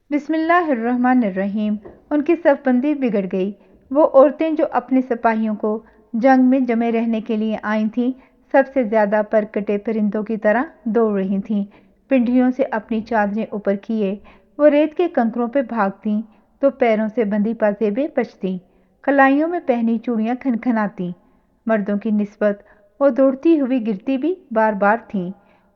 بسم اللہ الرحمن الرحیم۔ ان کی صف بندی بگڑ گئی۔ وہ عورتیں جو اپنے سپاہیوں کو جنگ میں جمے رہنے کے لیے آئی تھیں، سب سے زیادہ پرکٹے پرندوں کی طرح دوڑ رہی تھیں۔ پنڈلیوں سے اپنی چادریں اوپر کیے وہ ریت کے کنکروں پہ بھاگتیں تو پیروں سے بندھی پازیبیں بجتیں، کلائیوں میں پہنی چوڑیاں کھنکھناتیں۔ مردوں کی نسبت وہ دوڑتی ہوئی گرتی بھی بار بار تھیں۔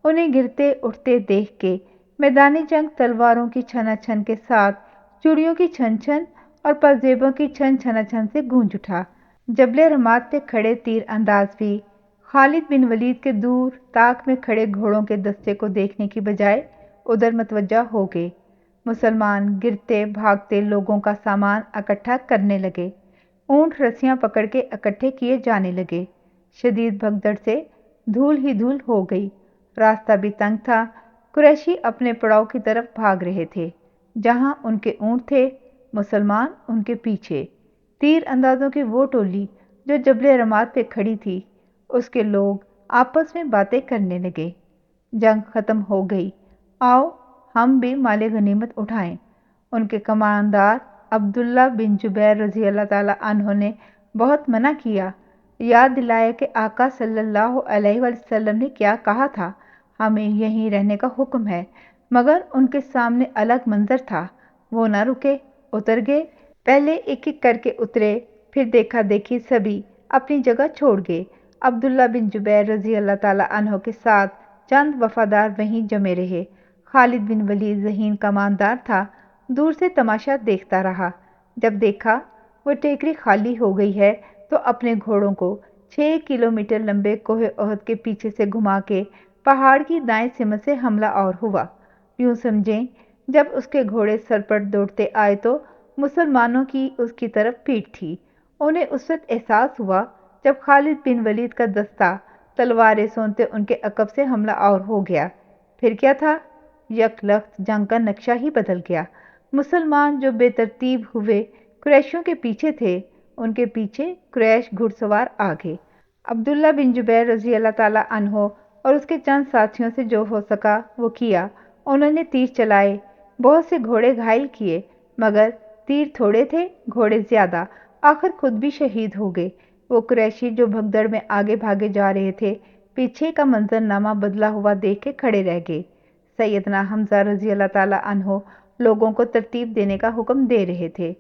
انہیں گرتے اٹھتے دیکھ کے میدان جنگ تلواروں کی چھنا چھن کے ساتھ چوڑیوں کی چھن چھن اور پازیبوں کی چھن چھنا چھن سے گونج اٹھا۔ جبل رماد پہ کھڑے تیر انداز بھی خالد بن ولید کے دور طاق میں کھڑے گھوڑوں کے دستے کو دیکھنے کی بجائے ادھر متوجہ ہو گئے۔ مسلمان گرتے بھاگتے لوگوں کا سامان اکٹھا کرنے لگے۔ اونٹ رسیاں پکڑ کے اکٹھے کیے جانے لگے۔ شدید بھگدڑ سے دھول ہی دھول ہو گئی۔ راستہ بھی تنگ تھا۔ قریشی اپنے پڑاؤ کی طرف بھاگ رہے تھے جہاں ان کے اونٹ تھے، مسلمان ان کے پیچھے۔ تیر اندازوں کی وہ ٹولی جو جبل رماد پہ کھڑی تھی، اس کے لوگ آپس میں باتیں کرنے لگے۔ جنگ ختم ہو گئی، آؤ ہم بھی مال غنیمت اٹھائیں۔ ان کے کماندار عبداللہ بن جبیر رضی اللہ تعالیٰ عنہ نے بہت منع کیا، یاد دلایا کہ آقا صلی اللہ علیہ وسلم نے کیا کہا تھا، ہمیں یہیں رہنے کا حکم ہے، مگر ان کے سامنے الگ منظر تھا۔ وہ نہ رکے، اتر گئے۔ پہلے ایک ایک کر کے اترے، پھر دیکھا دیکھی سبھی اپنی جگہ چھوڑ گئے۔ عبداللہ بن جبیر رضی اللہ تعالیٰ عنہ کے ساتھ چند وفادار وہیں جمے رہے۔ خالد بن ولید ذہین کماندار تھا، دور سے تماشا دیکھتا رہا۔ جب دیکھا وہ ٹیکری خالی ہو گئی ہے تو اپنے گھوڑوں کو 6 کلومیٹر لمبے کوہ احد کے پیچھے سے گھما کے پہاڑ کی دائیں سمت سے حملہ آور ہوا۔ یوں سمجھیں جب اس کے گھوڑے سرپٹ دوڑتے آئے تو مسلمانوں کی اس کی طرف پیٹھ تھی۔ انہیں اس وقت احساس ہوا جب خالد بن ولید کا دستہ تلواریں سونتے ان کے عقب سے حملہ آور ہو گیا۔ پھر کیا تھا؟ یک لخت جنگ کا نقشہ ہی بدل گیا۔ مسلمان جو بے ترتیب ہوئے قریشیوں کے پیچھے تھے، ان کے پیچھے قریش گھڑ سوار آ گئے۔ عبداللہ بن جبیر رضی اللہ تعالیٰ عنہ اور اس کے چند ساتھیوں سے جو ہو سکا وہ کیا۔ انہوں نے تیر چلائے، بہت سے گھوڑے گھائل کیے، مگر تیر تھوڑے تھے، گھوڑے زیادہ، آخر خود بھی شہید ہو گئے۔ وہ قریشی جو بھگدڑ میں آگے بھاگے جا رہے تھے، پیچھے کا منظرنامہ بدلا ہوا دیکھ کے کھڑے رہ گئے۔ سیدنا حمزہ رضی اللہ تعالیٰ عنہ لوگوں کو ترتیب دینے کا حکم دے رہے تھے۔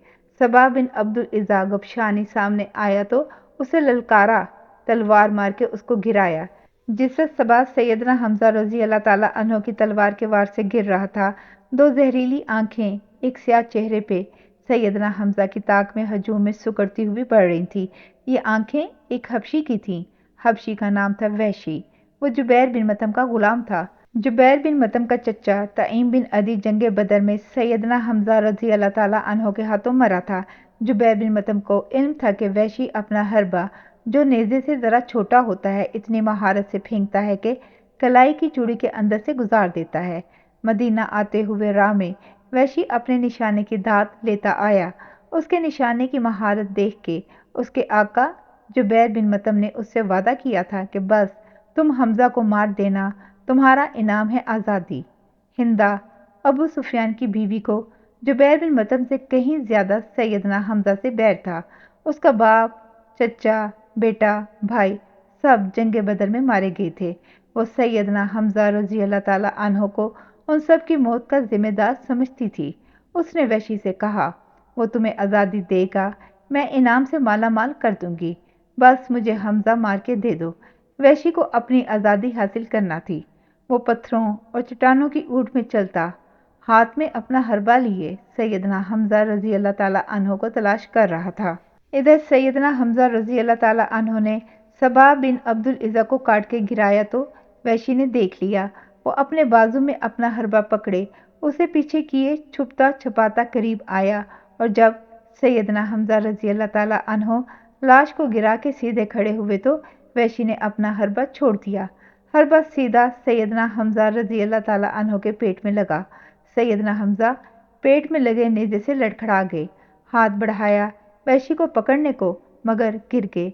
صبا بن عبد العزیٰ غبشانی سامنے آیا تو اسے للکارا، تلوار مار کے اس کو گرایا۔ جس وقت صبا سیدنا حمزہ رضی اللہ تعالیٰ عنہ کی تلوار کے وار سے گر رہا تھا، دو زہریلی آنکھیں ایک سیاہ چہرے پہ سیدنا حمزہ کی طاق میں ہجوم میں سکڑتی ہوئی بڑھ رہی تھیں۔ یہ آنکھیں ایک حبشی کی تھیں۔ حبشی کا نام تھا وحشی۔ وہ جبیر بن مطعم کا غلام تھا۔ جبیر بن مطعم کا چچا طعیم بن عدی جنگ بدر میں سیدنا حمزہ رضی اللہ تعالیٰ عنہ کے ہاتھوں مرا تھا۔ جبیر بن مطعم کو علم تھا کہ وحشی اپنا حربہ، جو نیزے سے ذرا چھوٹا ہوتا ہے، اتنی مہارت سے پھینکتا ہے کہ کلائی کی چوڑی کے اندر سے گزار دیتا ہے۔ مدینہ آتے ہوئے راہ میں وحشی اپنے نشانے کی دھات لیتا آیا۔ اس کے نشانے کی مہارت دیکھ کے اس کے آقا جبیر بن مطعم نے اس سے وعدہ کیا تھا کہ بس تم حمزہ کو مار دینا، تمہارا انعام ہے آزادی۔ ہندہ، ابو سفیان کی بیوی کو جبیر بن مطعم سے کہیں زیادہ سیدنا حمزہ سے بیر تھا۔ اس کا باپ، چچا، بیٹا، بھائی سب جنگ بدر میں مارے گئے تھے۔ وہ سیدنا حمزہ رضی اللہ تعالیٰ عنہ کو ان سب کی موت کا ذمہ دار سمجھتی تھی۔ اس نے وحشی سے کہا، وہ تمہیں آزادی دے گا، میں انعام سے مالا مال کر دوں گی، بس مجھے حمزہ مار کے دے دو۔ وحشی کو اپنی آزادی حاصل کرنا تھی۔ وہ پتھروں اور چٹانوں کی اوٹ میں چلتا، ہاتھ میں اپنا حربہ لیے سیدنا حمزہ رضی اللہ تعالیٰ عنہ کو تلاش کر رہا تھا۔ ادھر سیدنا حمزہ رضی اللہ تعالیٰ عنہ نے صبا بن عبد العزیٰ کو کاٹ کے گرایا تو وحشی نے دیکھ لیا۔ وہ اپنے بازو میں اپنا حربہ پکڑے اسے پیچھے کیے چھپتا چھپاتا قریب آیا، اور جب سیدنا حمزہ رضی اللہ تعالیٰ عنہ لاش کو گرا کے سیدھے کھڑے ہوئے تو وحشی نے اپنا حربہ چھوڑ دیا۔ حربہ سیدھا سیدنا حمزہ رضی اللہ تعالیٰ عنہ کے پیٹ میں لگا۔ سیدنا حمزہ پیٹ میں لگے نیزے سے لڑکھڑا گئے، ہاتھ بڑھایا وحشی کو پکڑنے کو، مگر گر گئے،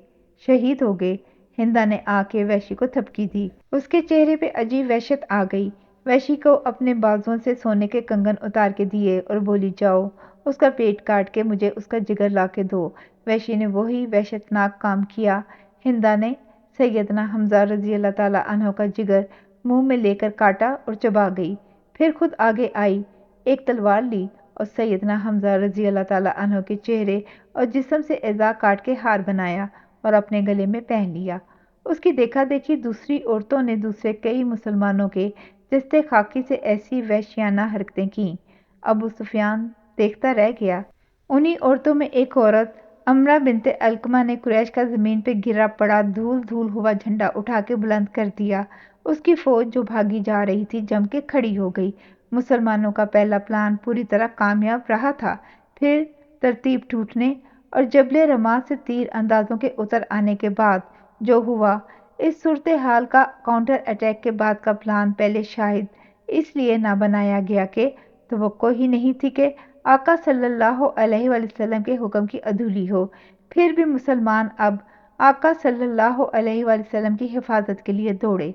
شہید ہو گئے۔ ہندا نے آ کے وحشی کو تھپکی دی۔ اس کے چہرے پہ عجیب وحشت آ گئی۔ وحشی کو اپنے بازوؤں سے سونے کے کنگن اتار کے دیے اور بولی جاؤ اس کا پیٹ کاٹ کے مجھے اس کا جگر لا کے دو۔ وحشی نے وہی وحشتناک کام کیا۔ ہندا نے سیدنا حمزہ رضی اللہ تعالیٰ عنہ کا جگر منہ میں لے کر کاٹا اور چبا گئی، پھر خود آگے آئی، ایک تلوار لی اور سیدنا حمزہ رضی اللہ تعالیٰ عنہ کے چہرے اور جسم سے اعضاء کاٹ کے ہار بنایا اور اپنے گلے میں پہن لیا۔ اس کی دیکھا دیکھی دوسری عورتوں نے دوسرے کئی مسلمانوں کے جستے خاکی سے ایسی وحشیانہ حرکتیں کیں۔ ابو سفیان دیکھتا رہ گیا۔ انہی عورتوں میں ایک عورت امرہ بنت علقمہ نے قریش کا زمین پہ گرا پڑا دھول دھول ہوا جھنڈا اٹھا کے بلند کر دیا۔ اس کی فوج جو بھاگی جا رہی تھی جم کے کھڑی ہو گئی۔ مسلمانوں کا پہلا پلان پوری طرح کامیاب رہا تھا، پھر ترتیب ٹوٹنے اور جبل رماد سے تیر اندازوں کے اتر آنے کے بعد جو ہوا، اس صورتحال کا کاؤنٹر اٹیک کے بعد کا پلان پہلے شاید اس لیے نہ بنایا گیا کہ توقع ہی نہیں تھی کہ آقا صلی اللہ علیہ وآلہ وسلم کے حکم کی عدولی ہو۔ پھر بھی مسلمان اب آقا صلی اللہ علیہ وآلہ وسلم کی حفاظت کے لیے دوڑے۔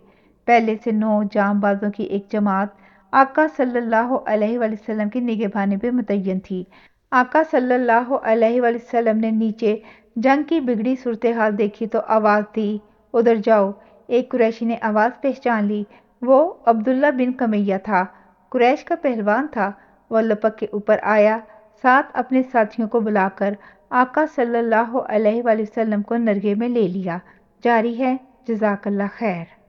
پہلے سے 9 جام بازوں کی ایک جماعت آقا صلی اللہ علیہ وآلہ وسلم کی نگہبانی پہ متعین تھی۔ آقا صلی اللہ علیہ وآلہ وسلم نے نیچے جنگ کی بگڑی صورتحال دیکھی تو آواز دی، ادھر جاؤ۔ ایک قریشی نے آواز پہچان لی، وہ عبداللہ بن کمیہ تھا، قریش کا پہلوان تھا۔ وہ لپک کے اوپر آیا، ساتھ اپنے ساتھیوں کو بلا کر آقا صلی اللہ علیہ وآلہ وسلم کو نرغے میں لے لیا۔ جاری ہے، جزاک اللہ خیر۔